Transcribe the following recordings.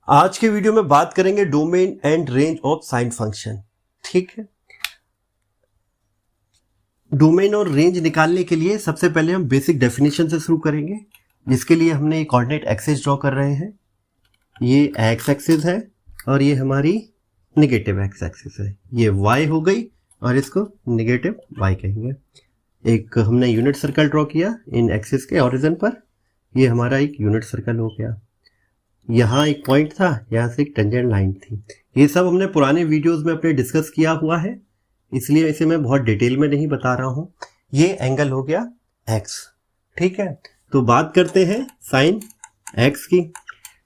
आज के वीडियो में बात करेंगे domain and range of sine function. ठीक है, डोमेन और रेंज निकालने के लिए सबसे पहले हम बेसिक डेफिनेशन से शुरू करेंगे, जिसके लिए हमने एक कोऑर्डिनेट एक्सिस ड्रॉ कर रहे हैं। ये एक्स एक्सिस है और ये हमारी नेगेटिव एक्स एक्सिस है। ये वाई हो गई और इसको नेगेटिव वाई कहेंगे। एक हमने यूनिट सर्कल ड्रॉ किया इन एक्सिस के ओरिजिन पर, ये हमारा एक यूनिट सर्कल हो गया। यहाँ एक पॉइंट था, यहाँ से एक टेंजेंट लाइन थी। ये सब हमने पुराने वीडियोस में अपने डिस्कस किया हुआ है, इसलिए इसे मैं बहुत डिटेल में नहीं बता रहा हूँ। ये एंगल हो गया एक्स। ठीक है, तो बात करते हैं साइन एक्स की।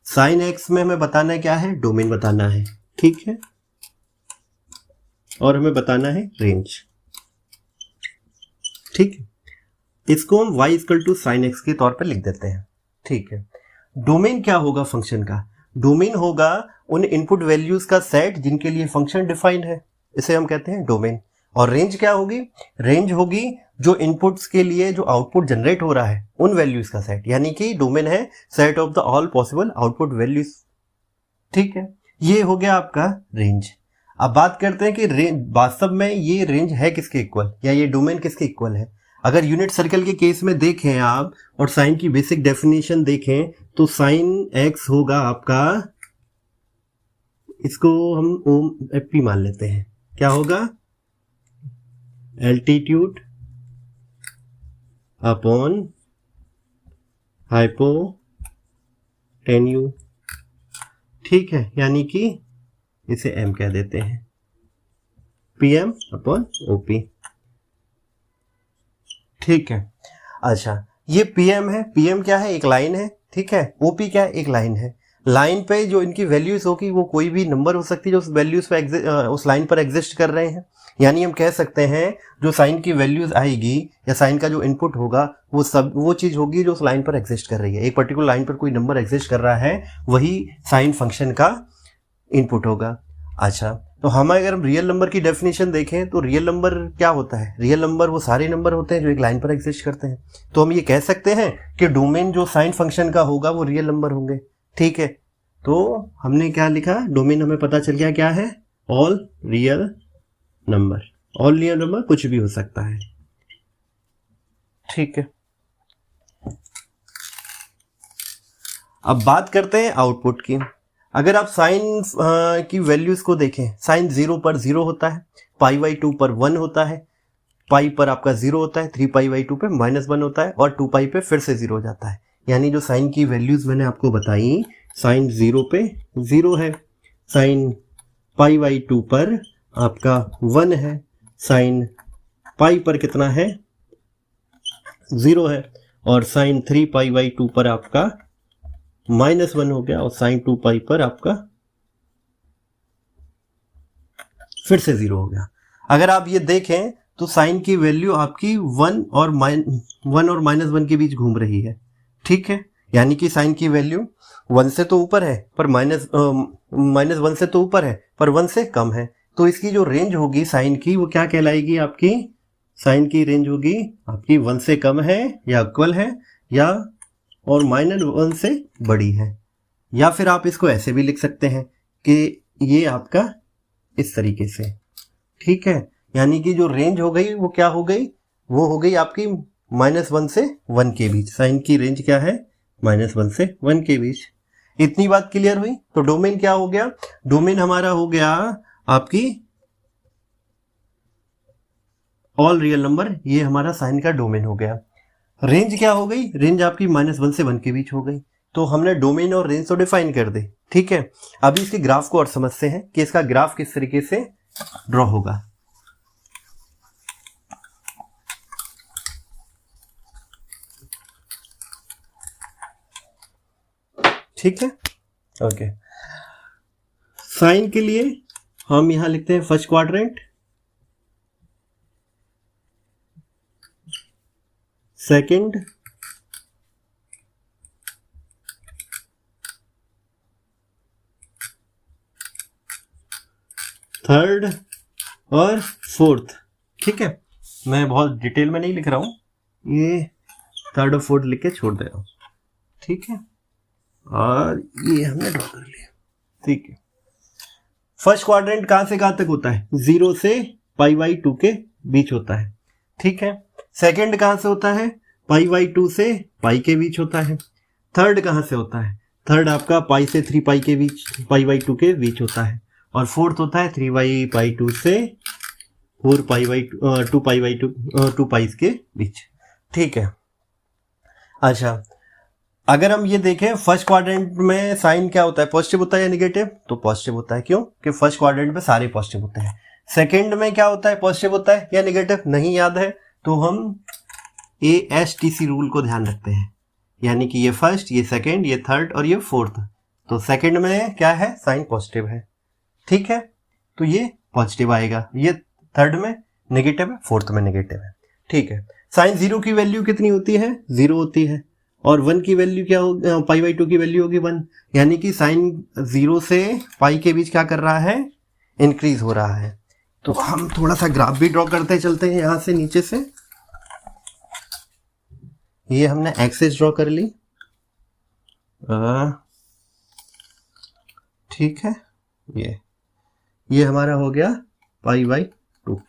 साइन एक्स में हमें बताना है क्या है, डोमेन बताना है। ठीक है, और हमें बताना है रेंज। ठीक है, इसको हम y equal to sine x के तौर पर लिख देते हैं। ठीक है, डोमेन क्या होगा फंक्शन का? डोमेन होगा उन इनपुट वैल्यूज का सेट जिनके लिए फंक्शन डिफाइंड है, इसे हम कहते हैं डोमेन। और रेंज क्या होगी? रेंज होगी जो इनपुट्स के लिए जो आउटपुट जनरेट हो रहा है उन वैल्यूज का सेट, यानी कि डोमेन है set of the all possible output values. ठीक है, ये हो गया आपका रेंज। अब बात करते हैं कि रेंज वास्तव में ये रेंज है किसके इक्वल, या ये डोमेन किसके इक्वल है। अगर यूनिट सर्कल के केस में देखें आप और साइन की बेसिक डेफिनेशन देखें तो साइन एक्स होगा आपका, इसको हम ओम एफ पी मान लेते हैं। क्या होगा? Altitude upon hypotenuse. ठीक है, यानी कि इसे एम कह देते हैं, पीएम अपॉन ओपी। ठीक है, अच्छा ये पीएम है, पीएम क्या है? एक लाइन है। ठीक है, ओपी क्या है? एक लाइन है। लाइन पे जो इनकी वैल्यूज होगी वो कोई भी नंबर हो सकती है जो उस वैल्यूज पे उस लाइन पर एग्जिस्ट कर रहे हैं। यानी हम कह सकते हैं जो साइन की वैल्यूज आएगी या साइन का जो इनपुट होगा वो चीज होगी जो उस लाइन पर एग्जिस्ट कर रही है। एक पर्टिकुलर लाइन पर कोई नंबर एग्जिस्ट कर रहा है, वही साइन फंक्शन का इनपुट होगा। अच्छा, तो हम अगर हम रियल नंबर की डेफिनेशन देखें तो रियल नंबर क्या होता है? रियल नंबर वो सारे नंबर होते हैं जो एक लाइन पर एग्जिस्ट करते हैं। तो हम ये कह सकते हैं कि डोमेन जो साइन फंक्शन का होगा वो रियल नंबर होंगे। ठीक है, तो हमने क्या लिखा? डोमेन हमें पता चल गया क्या है, all real number. All real number कुछ भी हो सकता है। ठीक है, अब बात करते हैं आउटपुट की। अगर आप साइन की वैल्यूज को देखें, साइन 0 पर 0 होता है, पाई बाई 2 पर 1 होता है, पाई पर आपका 0 होता है, 3 पाई बाई 2 पे -1 होता है और 2 पाई पे फिर से 0 हो जाता है। यानी जो साइन की वैल्यूज मैंने आपको बताई, साइन 0 पे 0 है, साइन पाई बाई 2 पर आपका 1 है, साइन पाई पर कितना है? 0 है, और साइन 3 पाई बाई 2 पर आपका -1 हो गया, और साइन 2 पाई पर आपका फिर से 0 हो गया। अगर आप ये देखें तो साइन की वैल्यू आपकी 1 और -1 के बीच घूम रही है। ठीक है, यानी कि साइन की वैल्यू 1 से तो ऊपर है पर -1 से तो ऊपर है पर 1 से कम है। तो इसकी जो रेंज होगी साइन की वो क्या कहलाएगी? आपकी साइन की रेंज होगी आपकी 1 से कम है या इक्वल है, या और -1 से बड़ी है। या फिर आप इसको ऐसे भी लिख सकते हैं कि ये आपका इस तरीके से। ठीक है, यानी कि जो रेंज हो गई वो क्या हो गई? वो हो गई आपकी -1 से 1 के बीच। साइन की रेंज क्या है? -1 से 1 के बीच। इतनी बात क्लियर हुई? तो डोमेन क्या हो गया? डोमेन हमारा हो गया आपकी ऑल रियल नंबर, ये हमारा साइन का डोमेन हो गया। रेंज क्या हो गई? रेंज आपकी -1 से 1 के बीच हो गई। तो हमने डोमेन और रेंज तो डिफाइन कर दी। ठीक है, अभी इसके ग्राफ को और समझते हैं कि इसका ग्राफ किस तरीके से ड्रॉ होगा। ठीक है, ओके। साइन के लिए हम यहां लिखते हैं फर्स्ट क्वाड्रेंट, सेकंड, थर्ड और फोर्थ। ठीक है, मैं बहुत डिटेल में नहीं लिख रहा हूं, ये थर्ड और फोर्थ लिख के छोड़ दे रहा हूं। ठीक है, और ये हमने ड्रॉ कर लिया। ठीक है। फर्स्ट क्वाड्रेंट कहां से कहां तक होता है? 0 से π/2 के बीच होता है, ठीक है। सेकंड कहां से होता है? π/2 से π के बीच होता है। थर्ड कहां से होता है? थर्ड आपका π से 3π के बीच, π/2 के बीच होता है। और फोर्थ होता है 3π/2 से 2π के बीच, ठीक है। अच्छा, अगर हम ये देखें फर्स्ट क्वाड्रेंट में साइन क्या होता है? पॉजिटिव होता है या नेगेटिव? तो पॉजिटिव होता है। क्यों? कि फर्स्ट क्वाड्रेंट में सारे पॉजिटिव होते हैं। सेकंड में क्या होता है? पॉजिटिव होता है या नेगेटिव? नहीं याद है तो हम ASTC रूल को ध्यान रखते हैं, यानी कि ये फर्स्ट, ये सेकंड, ये थर्ड और ये फोर्थ। तो सेकंड में क्या है? साइन पॉजिटिव है, ठीक है, तो ये पॉजिटिव आएगा। ये थर्ड में नेगेटिव है, फोर्थ में नेगेटिव है, ठीक है। साइन 0 की वैल्यू कितनी होती है? 0 होती है। और 1 की वैल्यू क्या होगी? π/2 की वैल्यू होगी 1, यानी कि साइन 0 से π के बीच क्या कर रहा है? इंक्रीज हो रहा है। तो हम थोड़ा सा ग्राफ भी ड्रॉ करते चलते हैं यहां से नीचे से। ये हमने एक्सिस ड्रॉ कर ली, ठीक है। ये हमारा हो गया π/2।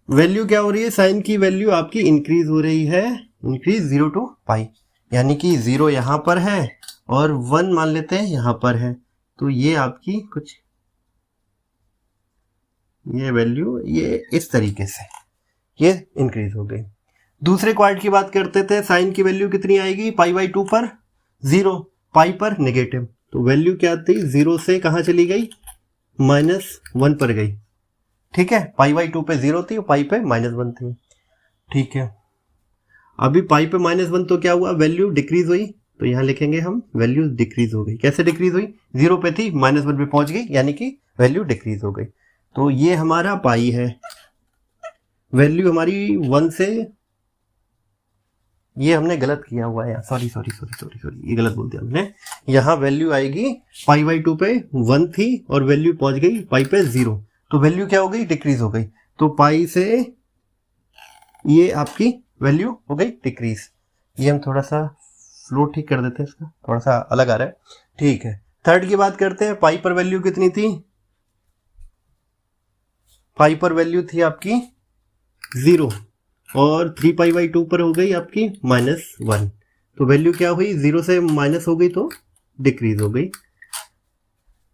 वैल्यू क्या हो रही है? साइन की वैल्यू आपकी इंक्रीज हो रही है, इंक्रीज 0 to π, यानी कि 0 यहां पर है और 1 मान लेते हैं यहां पर है। तो ये आपकी कुछ ये वैल्यू ये इस तरीके से ये इंक्रीज हो गई। दूसरे क्वाड्रेंट की बात करते थे, साइन की वैल्यू कितनी आएगी? π/2 पर 0, π पर नेगेटिव। तो वैल्यू क्या थी? 0 से कहां चली गई? -1 पर गई, ठीक है। π/2 पे 0 थी और π पे -1 थी, ठीक है। अभी π पे -1 तो क्या हुआ? वैल्यू डिक्रीज हुई, तो यहां लिखेंगे हम वैल्यू डिक्रीज हो गई। कैसे डिक्रीज हुई? 0 पे थी, -1 पे पहुंच गई, यानी कि वैल्यू डिक्रीज हो गई। तो ये हमारा π है। वैल्यू हमारी 1 से, ये हमने गलत किया हुआ है, सॉरी, ये गलत बोल दिया हमने। यहाँ वैल्यू आएगी π/2 पे 1 थी और वैल्यू पहुंच गई π पे 0, तो वैल्यू क्या हो गई? डिक्रीज हो गई। तो π से ये आपकी वैल्यू हो गई डिक्रीज। ये हम थोड़ा सा फ्लो ठीक कर देते हैं, इसका थोड़ा सा अलग आ रहा है, ठीक है। थर्ड की बात करते हैं, π पर वैल्यू कितनी थी? π पर वैल्यू थी आपकी 0 और 3π/2 पर हो गई आपकी -1। तो वैल्यू क्या हुई? 0 से माइनस हो गई तो डिक्रीज हो गई,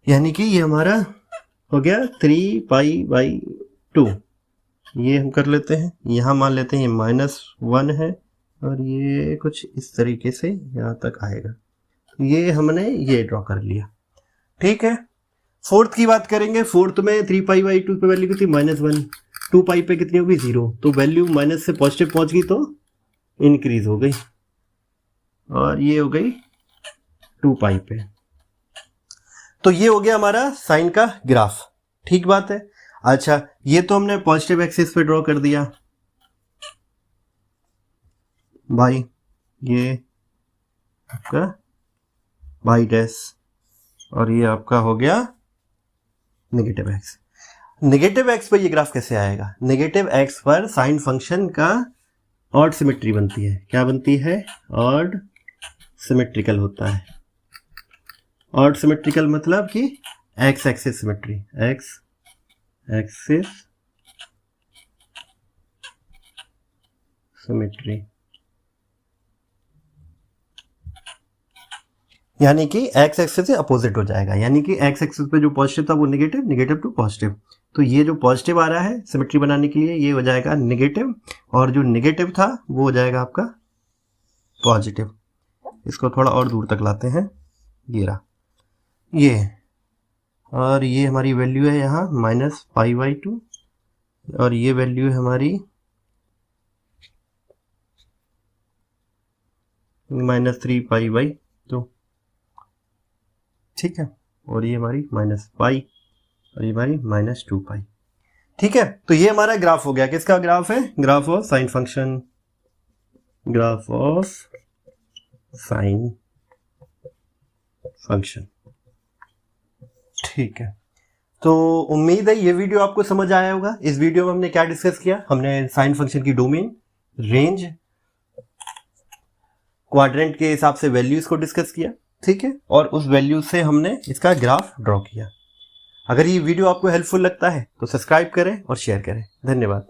यानी कि ये हमारा हो गया 3π/2। ये हम कर लेते हैं, यहाँ मान लेते हैं ये -1 है और ये कुछ इस तरीके से यहाँ तक आएगा। ये हमने ये ड्रॉ कर लिया, ठीक है। फोर्थ की बात करेंगे। फोर्थ में 3π/2 पे वैल्यू कितनी? -1, 2π पे कितनी होगी? 0। तो वैल्यू माइनस से पॉजिटिव पहुंच गई तो इंक्रीज हो गई और ये हो गई 2π पे। तो ये हो गया हमारा साइन का ग्राफ, ठीक बात है। अच्छा, ये तो हमने पॉजिटिव एक्सिस पे ड्रॉ कर दिया भाई, ये आपका बाई डैश और ये आपका हो गया नेगेटिव एक्स। नेगेटिव एक्स पर ये ग्राफ कैसे आएगा? नेगेटिव एक्स पर साइन फंक्शन का ऑड सिमेट्री बनती है। क्या बनती है? ऑड सिमेट्रिकल होता है। ऑड सिमेट्रिकल मतलब कि x axis symmetry, x axis symmetry, यानी कि एक्स एक्सिस से अपोजिट हो जाएगा, यानी कि एक्स एक्सिस पे जो पॉजिटिव था वो नेगेटिव, नेगेटिव टू पॉजिटिव। तो ये जो पॉजिटिव आ रहा है सिमेट्री बनाने के लिए, ये हो जाएगा नेगेटिव और जो नेगेटिव था वो हो जाएगा आपका पॉजिटिव। इसको थोड़ा और दूर तक लाते हैं, ये रहा ये, और ये हमारी वैल्यू है यहाँ -π/2 और ये वैल्यू है हमारी -3π/2, ठीक है। और ये हमारी -π और ये हमारी -2π, ठीक है। तो ये हमारा ग्राफ हो गया। किसका ग्राफ है? Graph of sine function, graph of sine function, ठीक है। तो उम्मीद है ये वीडियो आपको समझ आया होगा। इस वीडियो में हमने क्या डिस्कस किया? हमने साइन फंक्शन की डोमेन, रेंज, क्वाड्रेंट के हिसाब से वैल्यूज को डिस्कस किया, ठीक है, और उस वैल्यू से हमने इसका ग्राफ ड्रॉ किया। अगर ये वीडियो आपको हेल्पफुल लगता है तो सब्सक्राइब करें और शेयर करें। धन्यवाद।